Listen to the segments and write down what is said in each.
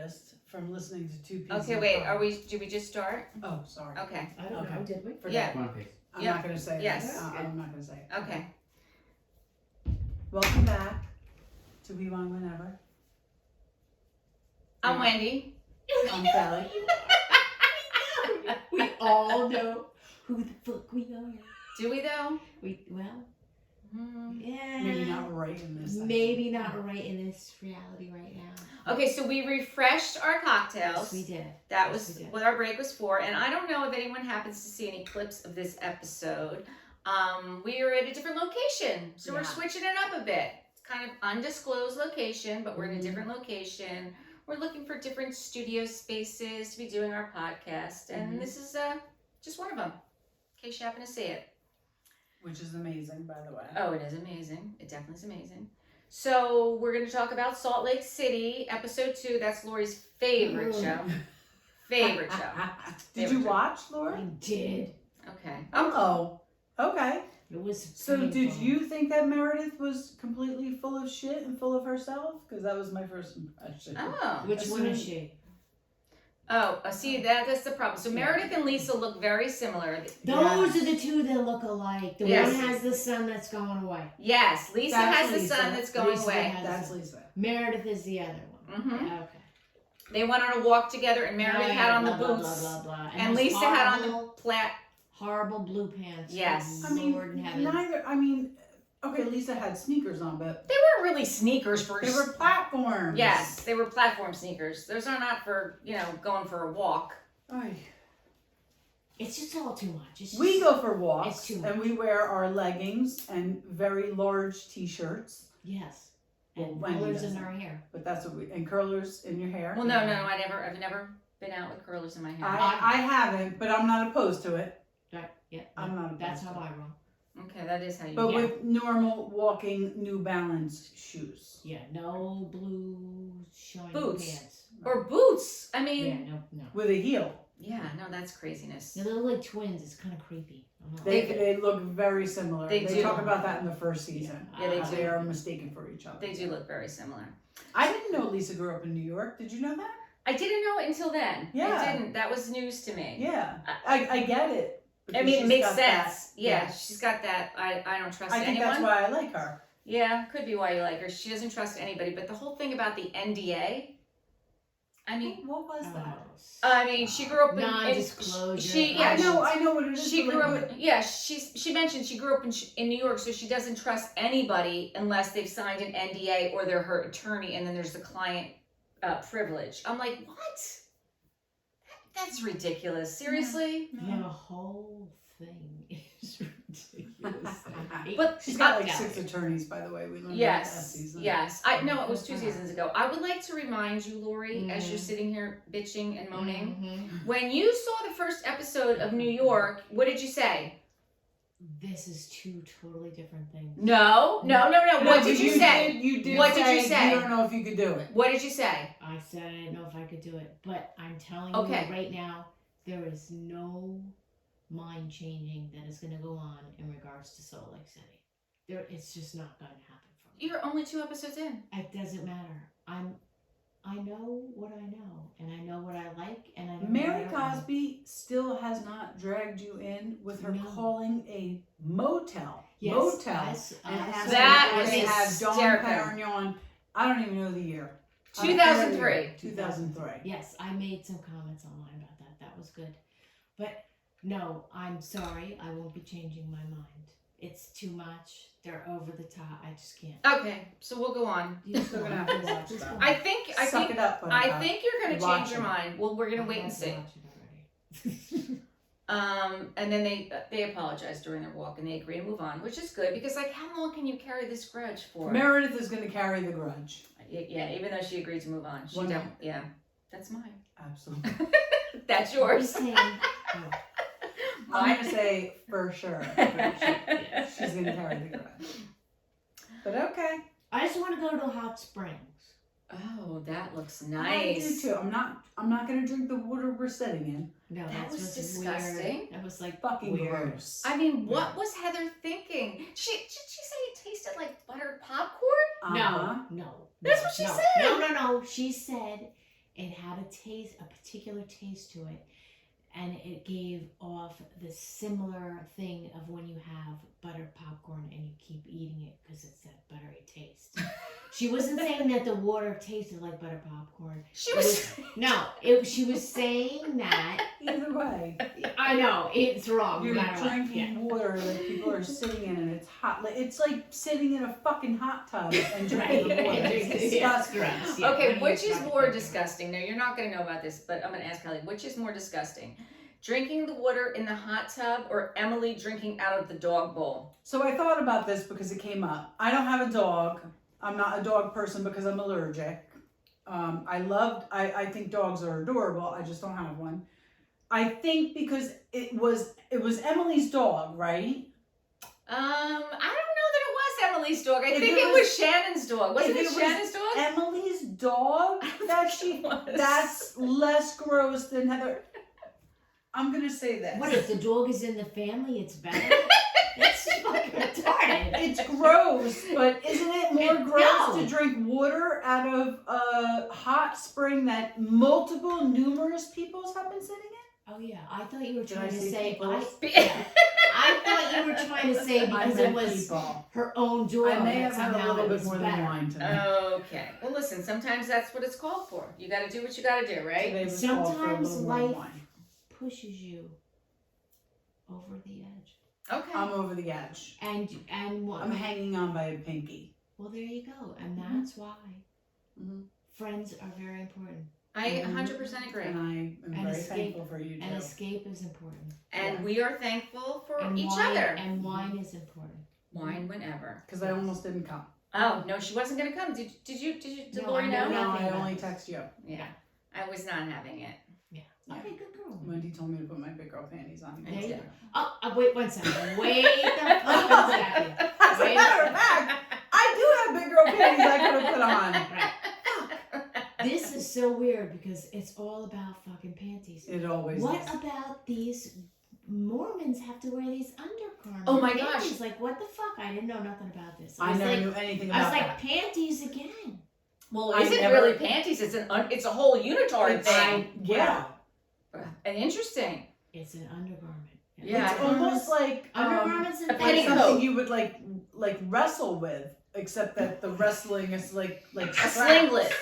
noticed from listening to two pieces. Okay, wait. Did we just start? Oh, sorry. Okay. I don't know. Did we? Yeah. Come on, please. I'm not going to say Yes. it. I'm not going to say it. Okay. Welcome back to We Want Whenever. I'm Wendy. I'm Kelli. We all know who the fuck we are. Do we though? Yeah. Maybe not right in this. Maybe not right in this reality right now. Okay, so we refreshed our cocktails. Yes, we did. That Yes, was we did. what our break was for. And I don't know if anyone happens to see any clips of this episode. We are at a different location. So we're switching it up a bit. It's kind of undisclosed location, but we're in a different location. We're looking for different studio spaces to be doing our podcast. And this is just one of them, in case you happen to see it. Which is amazing, by the way. Oh, it is amazing. It definitely is amazing. So we're going to talk about Salt Lake City, episode 2. That's Lori's favorite show. Favorite show. Did you watch, Laura? I did. Okay. Oh, okay. It was So painful. did you think that Meredith was completely full of shit and full of herself? Because that was my first impression. Oh. Which one is she? Oh, see, that's the problem. So Meredith and Lisa look very similar. Those are the two that look alike. The Yes. one has the son that's going away. Yes, Lisa That's has the Lisa. son that's going Lisa away. has- That's Lisa. Meredith is the other one. Mhm. Okay. They went on a walk together, and Meredith had on the blah, blah, boots, blah, blah, blah. and those Lisa had on the horrible- flat. horrible blue pants. Yes. I mean, Lord in heaven. neither. Okay, Lisa had sneakers on, but They weren't really sneakers for. they were platforms. Yes, they were platform sneakers. Those are not for going for a walk. Ay. It's just all too much. It's just, We go for walks, It's too much. and we wear our leggings and very large t-shirts. Yes. Well, And Wendy colors in doesn't. our hair. But that's what and curlers in your hair. Well, no, I've never been out with curlers in my hair. I haven't, but I'm not opposed to it. Right. Yeah. I'm not opposed That's to how it. I roll. Okay, that is how you. But Yeah. with normal walking New Balance shoes. Yeah. No blue shiny Boots. pants. Or boots. I Yeah. mean. No. With a heel. Yeah. No, that's craziness. They look like twins. It's kind of creepy. I'm not They look very similar. They They do. talk about that in the first season. Yeah, they How do. They are mistaken for each other. They do look very similar. I didn't know Lisa grew up in New York. Did you know that? I didn't know it until then. Yeah. I didn't. That was news to me. Yeah. I get it. I because mean, it she's makes got that- sense. Yeah, she's got that. I don't trust I think anyone. that's why I like her. Yeah, could be why you like her. She doesn't trust anybody. But the whole thing about the NDA. I mean, What was that? she grew up in non-disclosure. I know what it is. She but grew like, up. She mentioned she grew up in New York, so she doesn't trust anybody unless they've signed an NDA or they're her attorney, and then there's the client privilege. I'm like, what? That's ridiculous. Seriously? The whole thing is ridiculous. But she's got like 6 attorneys, by the way. We learned that last Yes, season. yes. I know it was 2 seasons ago. I would like to remind you, Lori, as you're sitting here bitching and moaning, Mhm. when you saw the first episode of New York, what did you say? This is 2 totally different things. No. What did you say? You did What say did you say? you don't know if you could do it. What did you say? I said I didn't know if I could do it, but I'm telling Okay. you right now, there is no mind changing that is going to go on in regards to Salt Lake City. It's just not going to happen for me. You're only 2 episodes in. It doesn't matter. I know what I know, and I know what I like, and I know Mary what I don't like. Cosby still has not dragged you in with her No. calling a motel. Yes, motel. yes, And asking That if was they have Dom hysterical. Perignon. I don't even know the year. 2003. 2003. Yes, I made some comments online about that. That was good. But no, I'm sorry. I won't be changing my mind. It's too much. They're over the top. I just can't. Okay, so we'll go on. You're still gonna have to watch that. I think Suck it up, I Buttercup. think you're gonna Watch change your it. mind. Well, we're gonna wait and see. And then they apologized during their walk and they agree to move on, which is good because like how long can you carry this grudge for? Meredith is going to carry the grudge. Yeah, even though she agreed to move on, she One don't. night. Yeah, that's mine. Absolutely. That's You're yours. saying, I'm going to say for sure. She's going to carry the grudge. But okay. I just want to go to the hot springs. Oh, that looks I do nice. too. I'm not going to drink the water we're sitting in. No, That was what's disgusting. Weird. That was like Fucking weird. gross. I mean, what was Heather thinking? Did she say it tasted like buttered popcorn? Uh-huh. No. That's what she no. said. No. She said it had a taste, a particular taste to it, and it gave off the similar thing of when you have buttered popcorn and you keep eating it because it's that buttery taste. She wasn't saying that the water tasted like butter popcorn. She was She was saying that. Either way, I know it's wrong. you're no matter what. drinking water that people are sitting in, and it's hot. Like, it's like sitting in a fucking hot tub and drinking the water. It's disgusting. Yeah, okay, when which you is try more to- disgusting? Now, you're not going to know about this, but I'm going to ask Kelli. Which is more disgusting? Drinking the water in the hot tub or Emily drinking out of the dog bowl? So I thought about this because it came up. I don't have a dog. I'm not a dog person because I'm allergic. I think dogs are adorable. I just don't have one. I think because it was Emily's dog, right? I don't know that it was Emily's dog. I If think it it was- was Shannon's dog. Wasn't if it it was Shannon's dog? Emily's dog that she was. that's less gross than Heather. I'm gonna say this. What if the dog is in the family? It's better. That's fucking retarded. It's gross, but isn't it more No. gross to drink water out of a hot spring that numerous peoples have been sitting in? Oh yeah, I thought you were Did I trying to say say. peoples? I thought you were trying to say I because it meant was people. her own dog. I may that have had a somehow little it bit was more better. than wine tonight. Okay. Well, listen, sometimes that's what it's called for. You got to do what you got to do, right? Today was called for a Sometimes little more life- wine. Pushes you over the edge, Okay. I'm over the edge. and what? I'm hanging on by a pinky. Well, there you go, and Mhm. that's why friends are very important, I 100% agree. And I am And very escape- thankful for you too. and escape is important, And we are thankful for and each wine, other. and wine is important. Wine whenever. Because I almost didn't come. Oh, no, she wasn't going to come. Did No, Lori I know? know No, nothing I about only this. text you. Yeah. I was not having it. Yeah. Okay, good girl. Wendy told me to put my big girl panties on. There you Yeah. go. Oh, wait one second. Wait the fuck a second. As a Wait matter of fact, I do have big girl panties I could have put on. Right. This is so weird because it's all about fucking panties. It always What is. about these Mormons have to wear these undergarments? Oh my panties? gosh. Like, what the fuck? I didn't know nothing about this. I was never like, knew anything I about was that. like, panties again. Well, I is it never- really panties? It's a whole unitard thing. Yeah. And interesting. It's an undergarment. Yeah. It's almost like Undergarments and a like petticoat. something you would like wrestle with, except that the wrestling is like A straps. slinglet.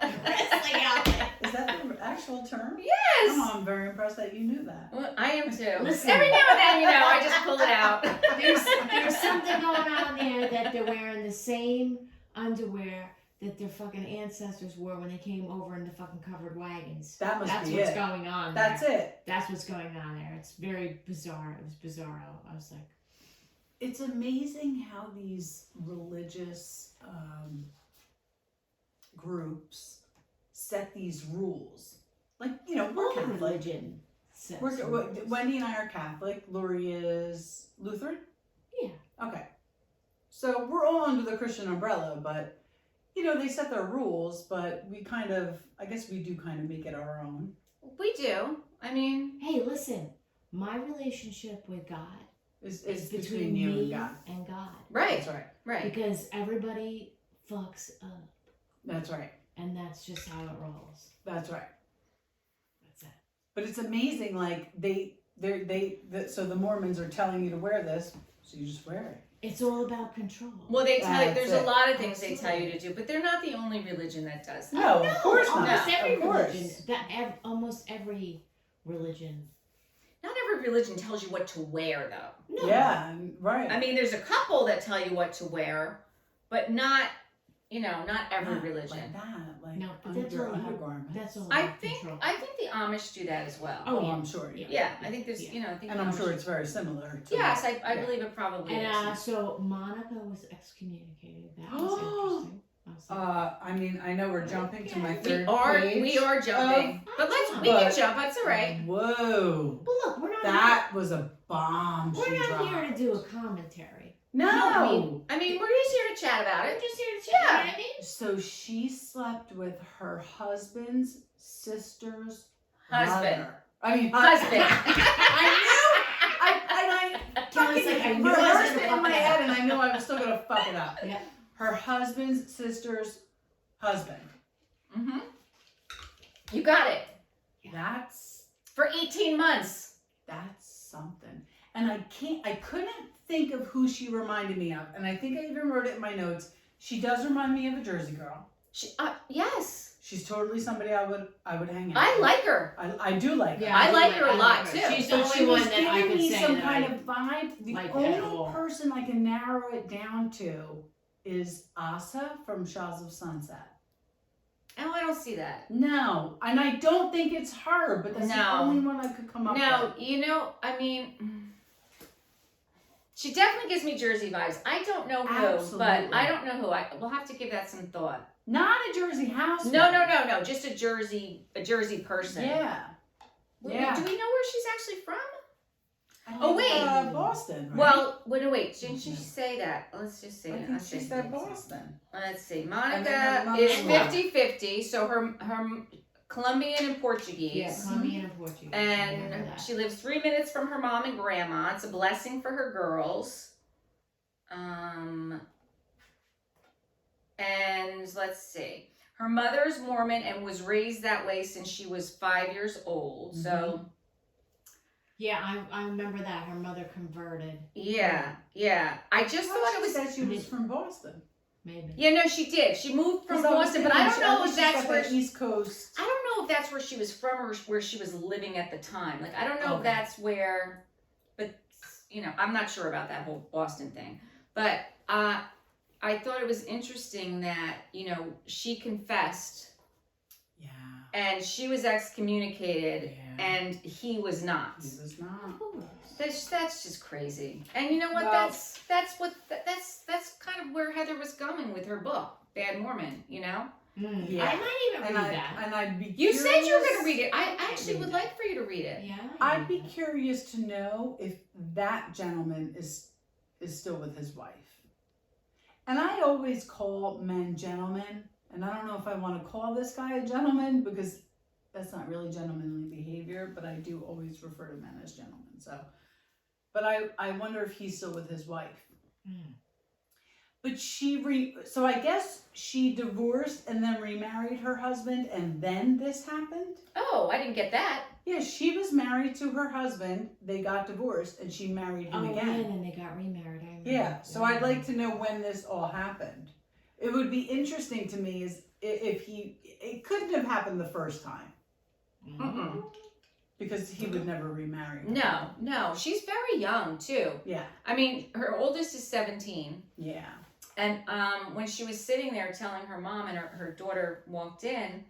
Wrestling outfit. Is that the actual term? Yes. Oh, I'm very impressed that you knew that. Well, I am too. Listen. Every now and then, I just pull it out. There's something going on there that they're wearing the same underwear that their fucking ancestors wore when they came over in the fucking covered wagons. That must That's be what's it. going on. That's there. it. That's what's going on there. It's very bizarre. It was bizarre. I was like, It's amazing how these religious groups set these rules. Like, we're all Catholic. religion. Says Wendy and I are Catholic. Lori is Lutheran? Yeah. Okay. So we're all under the Christian umbrella, but, they set their rules, but we I guess we do kind of make it our own. We do. I mean, Hey, listen. My relationship with God It's is between you me and God. and God. right, That's right. right. Because everybody fucks up, That's right. and that's just how it rolls. That's right. That's it. But it's amazing, like, so the Mormons are telling you to wear this, so you just wear it. It's all about control. Well, they tell you, That's there's a it. lot of things they tell you to do, but they're not the only religion that does that. No, of course not. Almost every Of course. religion. Almost every religion. Not every religion tells you what to wear, though. No. Yeah, right. I mean, there's a couple that tell you what to wear, but not every Not religion. Like that, like No, but that's all about- undergarments. That's all I about think control. the Amish do that as well. Oh, yeah. I'm sure. Yeah. Yeah, I think there's, Yeah. I think And the I'm Amish- sure it's very similar to Yes, I yeah. believe it probably And is. so Monica was excommunicated. That was interesting. I was like, I mean, I know we're jumping to my Okay. third We are jumping, but we can but- jump. That's all right. Whoa, well, look, we're not. that was a bomb. We're she not dropped. here to do a commentary. No. I mean, we're just here to chat about We're it. just here to chat. Yeah. You know what I mean? So she slept with her husband's sister's Husband. mother. I mean, Husband. I Kelly's like, I knew I was rehearsed gonna it in fuck my it head, up. and I knew I was still gonna fuck it up. Yeah. Her husband's sister's husband. Mm-hmm. You got it. That's For 18 months. That's something. And I couldn't think of who she reminded me of. And I think I even wrote it in my notes. She does remind me of a Jersey girl. Yes. She's totally somebody I would hang out I with. like her. I do like her. Yeah, I like her a lot too. She's the But only she was one that I giving could me say some that kind I of vibe. The like at only all. person I can narrow it down to is Asa from Shaws of Sunset. Oh, I don't see that. No, and I don't think it's her, but that's the No. only one I could come up No, with. you know, I mean, she definitely gives me Jersey vibes. I don't know who, Absolutely. but I don't know who. We'll have to give that some thought. Not a Jersey house. No, just a Jersey person. Yeah. Wait, Yeah. do we know where she's actually from? I Oh, think, wait. Boston. Right? Well, wait, didn't she say that? Let's just see. I think she said Boston. Let's see. And Monica then her mother- is 50-50, so her Colombian and Portuguese. Yeah, Colombian and Portuguese. I remember And that. she lives 3 minutes from her mom and grandma. It's a blessing for her girls. And let's see. Her mother is Mormon and was raised that way since she was 5 years old. So, Yeah, I remember that. Her mother converted. yeah. I just thought it was. said she was from Boston. Maybe. Yeah, no, she did. She moved from Boston, but I don't know if that's where. East Coast. I don't know if that's where she was from or where she was living at the time. Like, I don't know if Okay. that's where, but, you know, I'm not sure about that whole Boston thing. But I thought it was interesting that, you know, she confessed Yeah. and she was excommunicated Yeah. and he was not. He was not. That's just crazy. And you know what? Well- That's kind of where Heather was going with her book, Bad Mormon, you know? Yeah. I might even read that. And I'd be You curious, said you were going to read it. I actually read would it. like for you to read it. Yeah. I'd be curious to know if that gentleman is still with his wife. And I always call men gentlemen, and I don't know if I want to call this guy a gentleman because that's not really gentlemanly behavior, but I do always refer to men as gentlemen. So, but I wonder if he's still with his wife. Mm. But so I guess she divorced and then remarried her husband, and then this happened. Oh, I didn't get that. Yeah, she was married to her husband. They got divorced, and she married him Oh, again. yeah, and then they got remarried. I remember. Yeah, so I'd like to know when this all happened. It would be interesting to me is if it couldn't have happened the first time Mm-mm. because he would never remarry her. No. She's very young, too. Yeah, I mean, her oldest is 17. yeah. And when she was sitting there telling her mom and her daughter walked in,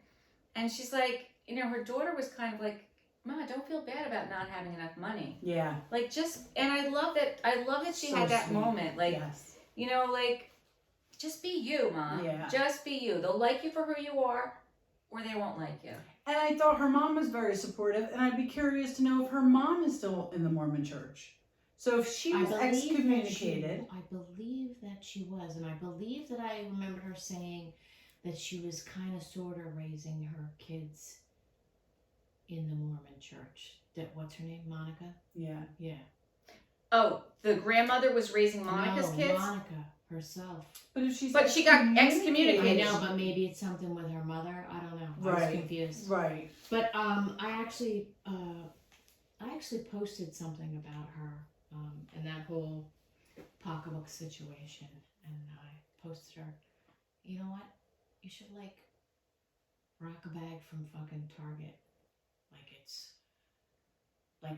and she's like, you know, her daughter was kind of like, "Ma, don't feel bad about not having enough money." Yeah. Like, and I love that she So had that sweet. moment. Like, Yes. you know, like, just be you, Mom. Yeah. Just be you. They'll like you for who you are, or they won't like you. And I thought her mom was very supportive, and I'd be curious to know if her mom is still in the Mormon church. So if she was excommunicated. I believe that she was, and I believe that I remember her saying that she was kind of sort of raising her kids in the Mormon church. That what's her name? Monica? Yeah. Yeah. Oh, the grandmother was raising Monica's no, kids? Monica herself. But if she's But she got I excommunicated. know, but maybe it's something with her mother. I don't know. I was Right. confused. Right. But I actually posted something about her and that whole pocketbook situation, and I posted her. You know what? You should rock a bag from fucking Target, like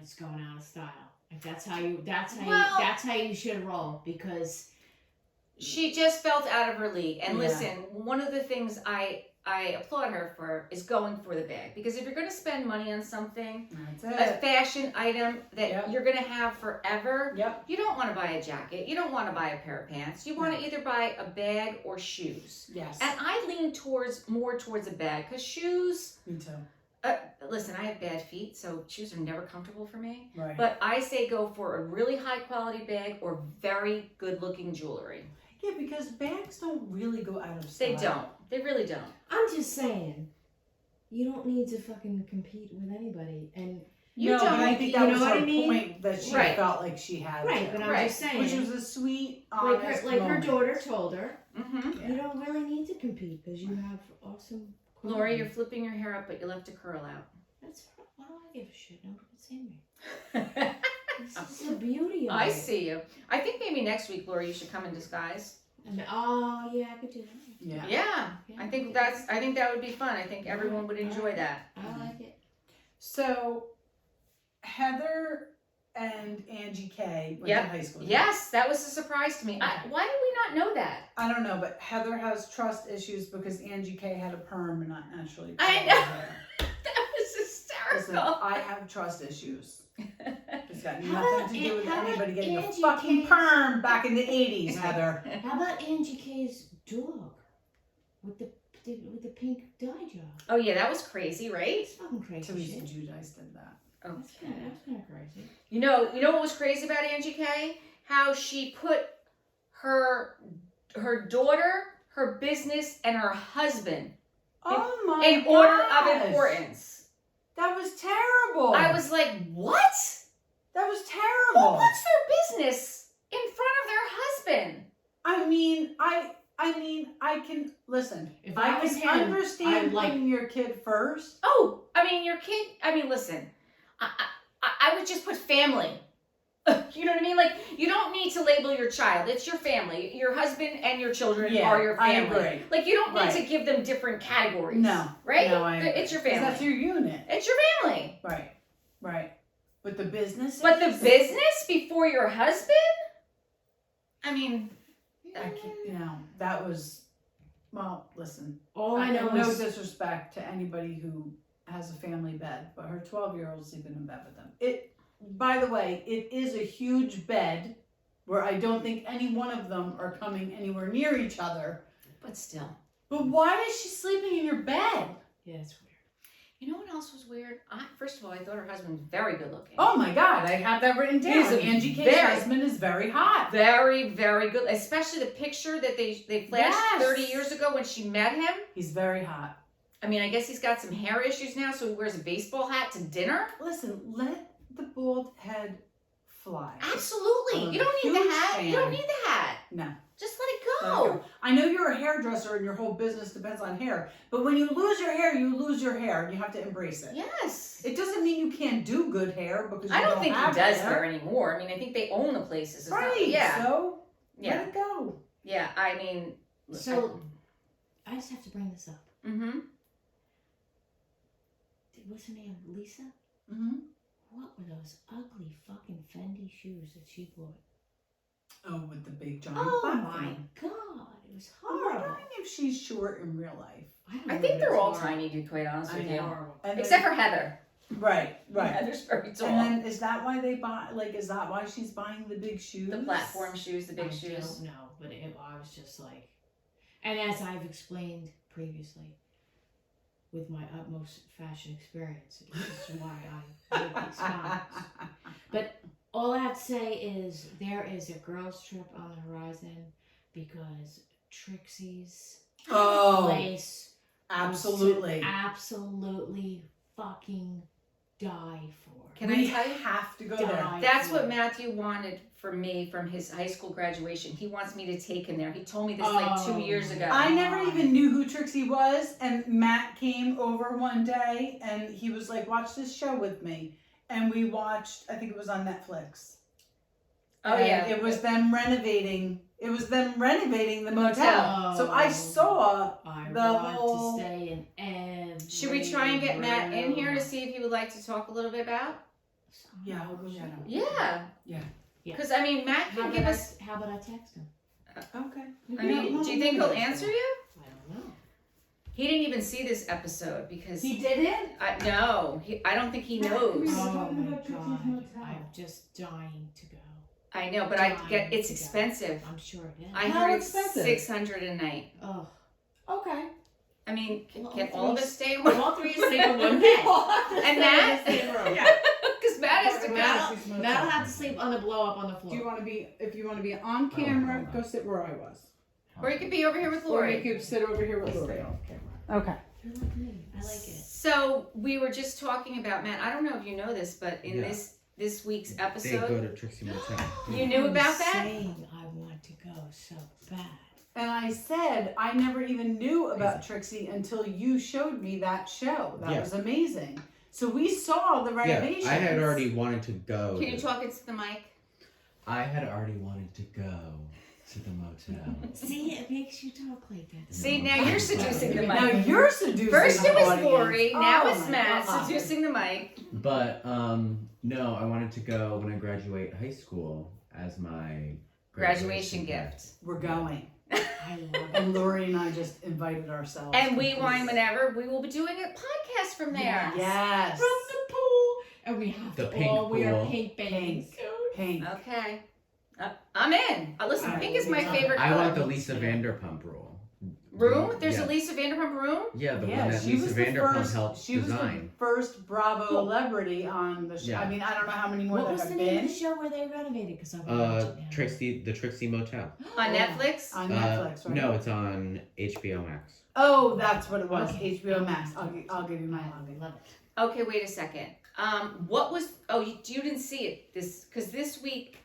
it's going out of style. Like that's how you should roll, because She just felt out of her league. And Yeah. listen, one of the things I applaud her for is going for the bag. Because if you're going to spend money on something, That's a it. fashion item that Yep. you're going to have forever, Yep. you don't want to buy a jacket. You don't want to buy a pair of pants. You want to either buy a bag or shoes. Yes. And I lean more towards a bag because shoes. Me too. Listen, I have bad feet, so shoes are never comfortable for me. Right. But I say go for a really high quality bag or very good looking jewelry. yeah, because bags don't really go out of style. They don't. They really don't. I'm just saying, you don't need to fucking compete with anybody, and You no, don't. but I think You that know was what her I mean? point that she Right. felt like she had right. to. But I'm Right. just saying, Which was a sweet, like honest her moment. daughter told her, Mm-hmm. Yeah. you don't really need to compete because you have awesome Lori, you're flipping your hair up, but you left a curl out. That's why don't I give a shit? Nobody can see me. This is the beauty of it. I see you. I think maybe next week, Lori, you should come in disguise. Oh yeah, I could do that. Yeah. Yeah. I think that would be fun. I think everyone would enjoy that. I like it. So, Heather and Angie K went Yep. to high school. Yes, that was a surprise to me. Why did we not know that? I don't know, but Heather has trust issues because Angie K had a perm and not naturally. I curly know. hair. That was Listen, hysterical. I have trust issues. It's got How nothing about to do with how about anybody getting a Angie fucking K's- perm back in the 80s, Heather. How about Angie K's dog with the pink dye job? Oh yeah, that was crazy, right? It's fucking crazy Teresa shit. Giudice did that. That's kind of crazy. You know what was crazy about Angie K? How she put her daughter, her business, and her husband Oh my in order gosh. of importance. That was terrible. I was like, what? That was Who terrible. puts their business in front of their husband? I mean, I can listen. If I I was can him, understand I'd like- putting your kid first. Oh, I mean, your kid. I mean, listen. I would just put family. You know what I mean? Like, you don't need to label your child. It's your family. Your husband and your children Yeah, are your I family. agree. Like, you don't need Right. to give them different categories. No. Right? No, I agree. It's your 'Cause family. That's your unit. It's your family. Right. Right. But the business. But the business before your husband? I mean, I can't, that was. Well, listen. All I know no is disrespect to anybody who has a family bed, but her 12-year-old's sleeping in bed with them. By the way, it is a huge bed where I don't think any one of them are coming anywhere near each other. but still. But why is she sleeping in your bed? yeah, it's weird. You know what else was weird? First of all, I thought her husband was very good looking. Oh my God, I have that written down. He's a Angie K's very- husband is very hot. Very, very good. Especially the picture that they flashed Yes. 30 years ago when she met him. He's very hot. I mean, I guess he's got some hair issues now, so he wears a baseball hat to dinner. Listen, let the bald head fly. Absolutely. I'm You a don't need the huge hat. You don't fan. need the hat. No. Just let it Let it go. go. I know you're a hairdresser and your whole business depends on hair, but when you lose your hair, you lose your hair and you have to embrace it. Yes. It doesn't mean you can't do good hair because you I don't think he have does hair. hair anymore. I mean, I think they own the places. It's not- Right. yeah. So Yeah. let it go. Yeah. I mean. So, I just have to bring this up. Mm-hmm. What's her name? Lisa? Mm-hmm. What were those ugly fucking Fendi shoes that she bought? Oh, with the big giant Oh platform. my god, it was I'm horrible. wondering if she's short in real life. don't I know think if they're it's all horrible. tiny, to be quite honest I with know. you. Horrible. And Except then- for Heather. Right. Heather's very tall. And then is that why they buy? Like, is that why she's buying the big shoes? The platform shoes, the big shoes. I don't know, but I was just like, and as I've explained previously, with my utmost fashion experience, this is why I make these comments. But all I have to say is there is a girls' trip on the horizon because Trixie's Oh, place absolutely. absolutely fucking die for. Can we I tell you? have to go Die there. That's for. what Matthew wanted for me from his high school graduation. He wants me to take him there. He told me this like 2 years ago. I never even knew who Trixie was, and Matt came over one day, and he was like, "Watch this show with me," and we watched. I think it was on Netflix. Oh And yeah. it was them renovating. It was them renovating the motel. Motel. So I saw. I the want whole- to stay in every Should we try and get Matt in here to room. see if he would like to talk a little bit about? Yeah, I'll go get him. Yeah. Yeah. Yeah. Because I mean, Matt How can give about us. how about I text him? Okay. I mean, do you think he'll answer you? I don't know. He didn't even see this episode because He didn't. no, I don't think he knows. We're Oh talking my about Trixie's god, motel. I'm just dying to go. I know, but it's expensive. I'm sure it is. I How heard it's expensive? $600 a night. Oh, Okay. I mean, Well, can all all of three- us stay in one? all three sleep in one bed. And Matt? Yeah. Because Matt has to go. Matt'll have to sleep on the blow up on the floor. Do you want to be? If you want to be on camera, go sit where I was. Or you could be over here with Or you Lori. could sit over here with Lori. Okay. You're like me. I like it. So we were just talking about Matt. I don't know if you know this, but in Yeah. this week's They go episode, to Trixie Motel. you knew about I'm that? saying I want to go so bad. And I said, I never even knew about Trixie until you showed me that show. That was amazing. So we saw the renovations. Yeah, I had already wanted to go. Can you talk into the mic? I had already wanted to go to the motel. See, it makes you talk like that. See, now you're seducing the Now mic. you're seducing First the it was audience. Lori, now Oh it's my Matt God. seducing the mic. But no, I wanted to go when I graduate high school as my Graduation gift. We're going. I love it. And Lori and I just invited ourselves. And we wine whenever. We will be doing a podcast from there. Yes. From the pool. And we have The to pink all wear pool. pink bathing suits. Pink. Okay. I'm in. Listen, pink is my favorite I color. want the Lisa Vanderpump rule. Room? There's Yeah. a Lisa Vanderpump room? Yeah, the Yeah, one that she Lisa was the Vanderpump first. helped She was the design. first Bravo celebrity on the show. Yeah. I mean, I don't know how many more What there was the have name of been the show where they renovated? Because I'm watching now. The Trixie Motel. On Yeah. Netflix? on Netflix, right? No, it's on HBO Max. Oh, that's what it was. Okay. HBO Max. I'll give you my I login. love it. Okay, wait a second. What was? Oh, you didn't see it because this week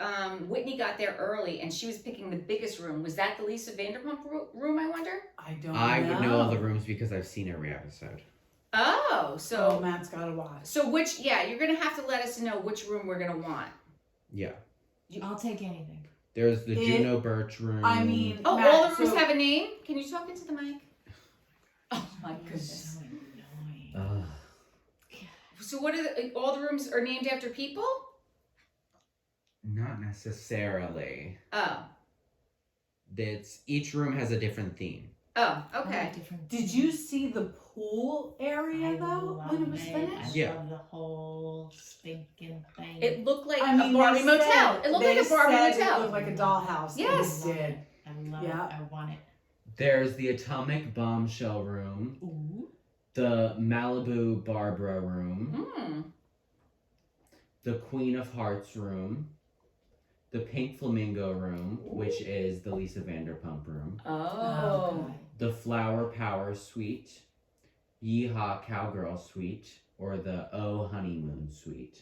Whitney got there early and she was picking the biggest room. Was that the Lisa Vanderpump room? I wonder. I don't I know. would know all the rooms because I've seen every episode. Oh, Oh, so Matt's got to watch. so which? Yeah, you're gonna have to let us know which room we're gonna want. Yeah. I'll take anything. There's the It- Juno Birch room. I mean, Oh, Matt, all the rooms so- have a name. Can you talk into the mic? Oh my It's goodness. so annoying. Ugh. So what are all the rooms are named after people? Not necessarily. Oh, Each room has a different theme. oh, I okay. like different Did things. you see the pool area I though love when it was it. finished? I Yeah. love the whole stinking thing. It looked like I mean, a Barbie they motel. said- It looked they like a Barbie said motel. It looked like a dollhouse. Yes. It did. I love Yeah. it. I want it. There's the Atomic Bombshell room, Ooh. the Malibu Barbara room, Hmm. the Queen of Hearts room, the Pink Flamingo room, which is the Lisa Vanderpump room, Oh. God. the Flower Power suite, Yeehaw Cowgirl suite, or the Oh Honeymoon suite.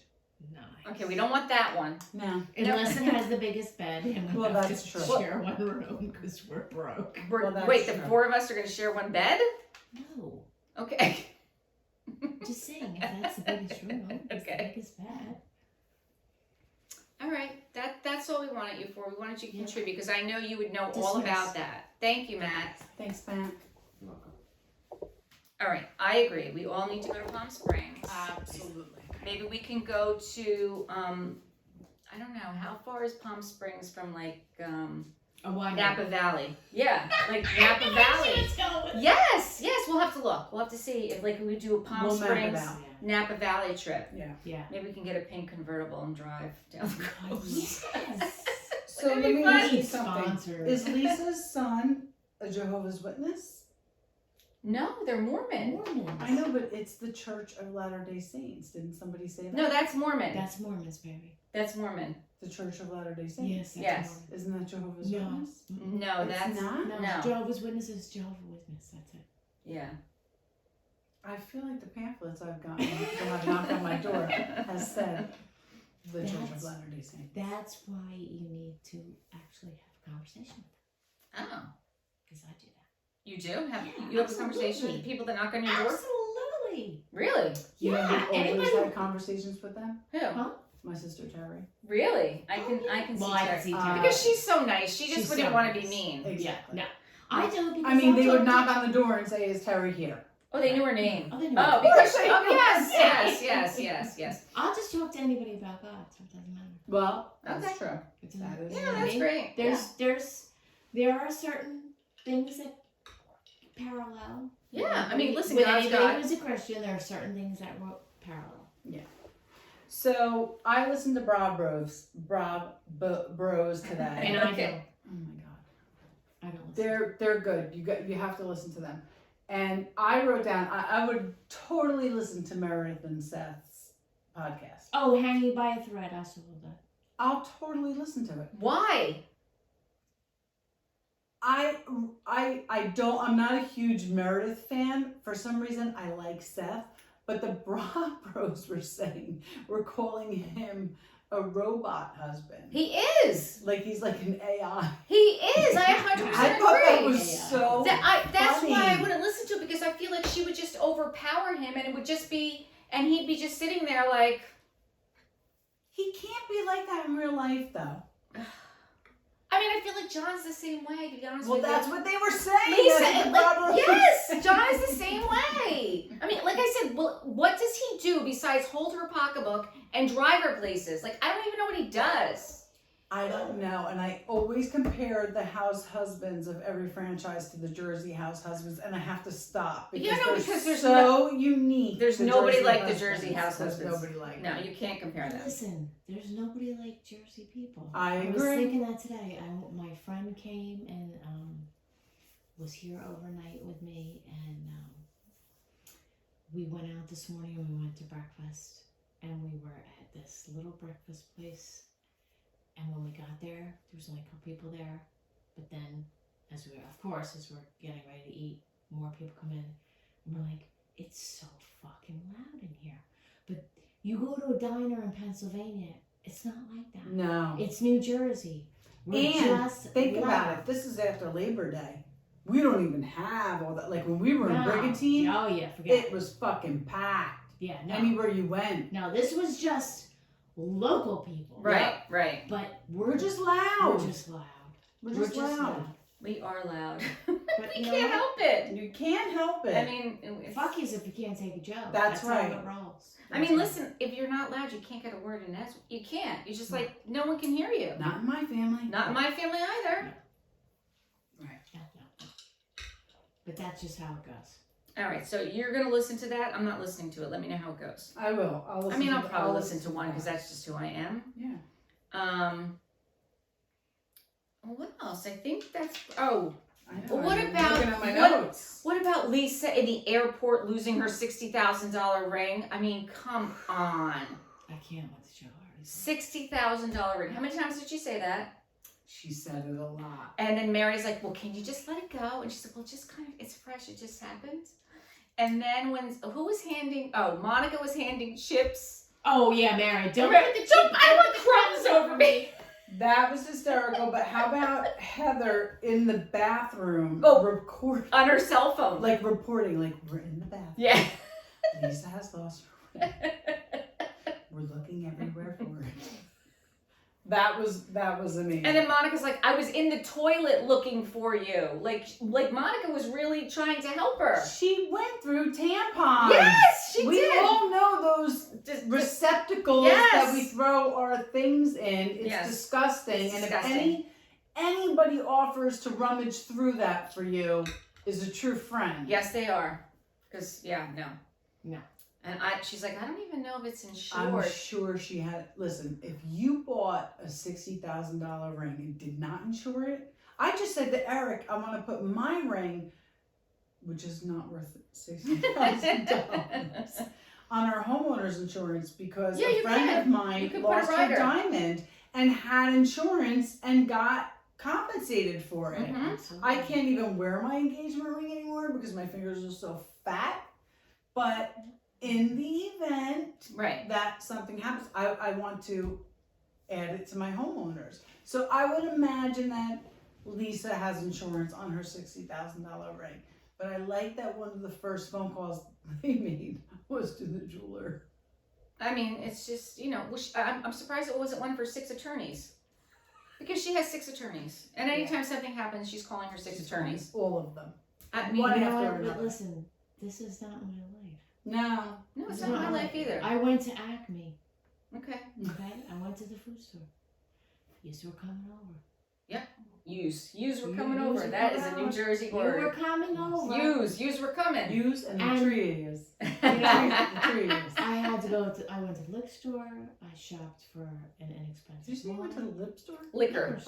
Nice. Okay, we don't want that one. No. Unless it has the biggest bed, and we Well, have that's to true. share one room because we're broke. Well, that's Wait, the true. four of us are going to share one bed? No, Okay. just saying, if that's the biggest room, it's Okay. the biggest bed. All right, that's all we wanted you for. We wanted you to Yeah. contribute because I know you would know all Dismiss. about that. Thank you, Matt. Thanks, Matt. All right, I agree. We all need to go to Palm Springs. Absolutely. Maybe we can go to I don't know, how far is Palm Springs from like A wine. Napa Valley? Yeah, like Napa Valley. Yes, we'll have to look. We'll have to see if like we do a Palm We'll map it Springs out. Napa Valley trip. Yeah. Yeah. Maybe we can get a pink convertible and drive down the coast. Yes. So let Wouldn't it me be fun? ask you Need something. sponsors. Is Lisa's son a Jehovah's Witness? No, they're Mormon. Mormons. I know, but it's the Church of Latter-day Saints. Didn't somebody say that? No, that's Mormon. That's Mormons, baby. That's Mormon. The Church of Latter-day Saints. Yes. That's Yes. Mormon. Isn't that Jehovah's No. Witness? No, It's that's not? No, No. Jehovah's Witnesses, Jehovah's Witness. That's it. yeah. I feel like the pamphlets I've gotten, people have knocked on my door, has said the Church of That's- Latter-day Saints. That's why you need to actually have a conversation with them. Oh, Because I do that. you do? Yeah, You have a conversation with absolutely. the people that knock on your door? Absolutely. Really? You know Yeah, who always anybody- had conversations with them? Who? Huh? My sister Terry. Really? I can Well, see I Terry. can see Terry. Because she's so nice. She just She's wouldn't so want to be nice. mean. Exactly. No. I do because I mean, I'll they would talk knock to- on the door and say, "Is Terry here?" Oh, they knew her name. Oh, they knew Oh, her. because Of course they oh knew her yes, name. yes. I'll just talk to anybody about God, so it doesn't matter. Well, that's Okay. true. It That doesn't- is you Yeah, know what I that's mean? great. There are certain things that parallel. Yeah, I mean, listen, with God's anybody God. who's a Christian, there are certain things that were parallel. So I listened to Bros today. And I Okay. Oh my god, I don't listen. they're good. You have to listen to them. And I wrote down I would totally listen to Meredith and Seth's podcast. Oh, hanging by a thread. I saw that. I'll totally listen to it. Why? I'm not a huge Meredith fan. For some reason I like Seth, but the Bros were calling him a robot husband. He is. Like he's like an AI. He is. I 100% I thought that agree. was so That's funny. why I wouldn't listen to it, because I feel like she would just overpower him, and it would just be, and he'd be just sitting there like. He can't be like that in real life, though. I mean, I feel like John's the same way, to be honest Well, with you. that's what they were saying. Lisa, That's the like, problem. yes, John is the same way. I mean, like I said, well, what does he do besides hold her pocketbook and drive her places? Like, I don't even know what he does. I don't know, and I always compare the house husbands of every franchise to the Jersey house husbands, and I have to stop because, Yeah, no, they're because there's so unique. There's the nobody Jersey like the husbands. Jersey house There's husbands. nobody like No, them. you can't compare them. Listen, there's nobody like Jersey people. I was agree. thinking that today. My friend came and was here overnight with me, and we went out this morning and we went to breakfast, and we were at this little breakfast place. And when we got there was only a couple people there. But then, as we're getting ready to eat, more people come in. And we're like, it's so fucking loud in here. But you go to a diner in Pennsylvania, it's not like that. No. It's New Jersey. We're And just think loud. about it. This is after Labor Day. We don't even have all that. Like when we were in Brigantine, Oh, yeah, forget it was fucking packed. Yeah, no. Anywhere you went. No, this was just local people. Right, right. But We're just loud. We're just loud. We're just loud. We are loud. But We you know can't what? help it. You can't help it. I mean, Fuck yous if you can't take a joke. That's right. how it rolls. I mean, listen, if you're not loud, you can't get a word in. You can't. You're just like, no one can hear you. Not in my family. Not in my family either. Right. Yeah, no. But that's just how it goes. All right, so you're going to listen to that? I'm not listening to it. Let me know how it goes. I will. I'll listen I'll to probably listen to one because that's just who I am. Yeah. What else? I think that's, oh, I know. what I'm about, looking at my notes. what about Lisa in the airport losing her $60,000 ring? I mean, come on. I can't with the show already. $60,000 ring. How many times did she say that? She said it a lot. And then Mary's like, well, can you just let it go? And she said, well, just kind of, it's fresh. It just happened. And then Monica was handing chips. Oh, yeah, Mary. Don't I want crumbs over me. That was hysterical. But how about Heather in the bathroom? Record On her cell phone. like reporting, like we're in the bathroom. Yeah. Lisa has lost her way. We're looking everywhere for it. That was amazing. And then Monica's like, I was in the toilet looking for you. Like Monica was really trying to help her. She went through tampons. Yes, she we did. all know those receptacles that we throw our things in. It's disgusting. And if anybody offers to rummage through that for you, is a true friend. Yes, they are. Because no. No. And she's like, I don't even know if it's insured. I'm sure she had. Listen, if you bought a $60,000 ring and did not insure it, I just said to Eric, I want to put my ring, which is not worth $60,000, on our homeowner's insurance because a friend of mine lost her diamond and had insurance and got compensated for it. Mm-hmm. I can't even wear my engagement ring anymore because my fingers are so fat, but in the event that something happens, I want to add it to my homeowners. So I would imagine that Lisa has insurance on her $60,000 ring. But I like that one of the first phone calls they made was to the jeweler. I mean, it's just, I'm surprised it wasn't one for 6 attorneys. Because she has 6 attorneys. And anytime something happens, she's calling her 6 attorneys. All of them. I mean, one you know after what? another. But listen, this is not my life. No, it's not my life either. I went to Acme. Okay. I went to the food store. Yous were coming over. Yep. Yous were Yous coming were over. That is a coming New Jersey word. You were coming over. Yous were coming. Use and the trees. You know, The trees. I had to go to. I went to the liquor store. I shopped for an inexpensive. Did you say you went to the lip store? Liquor.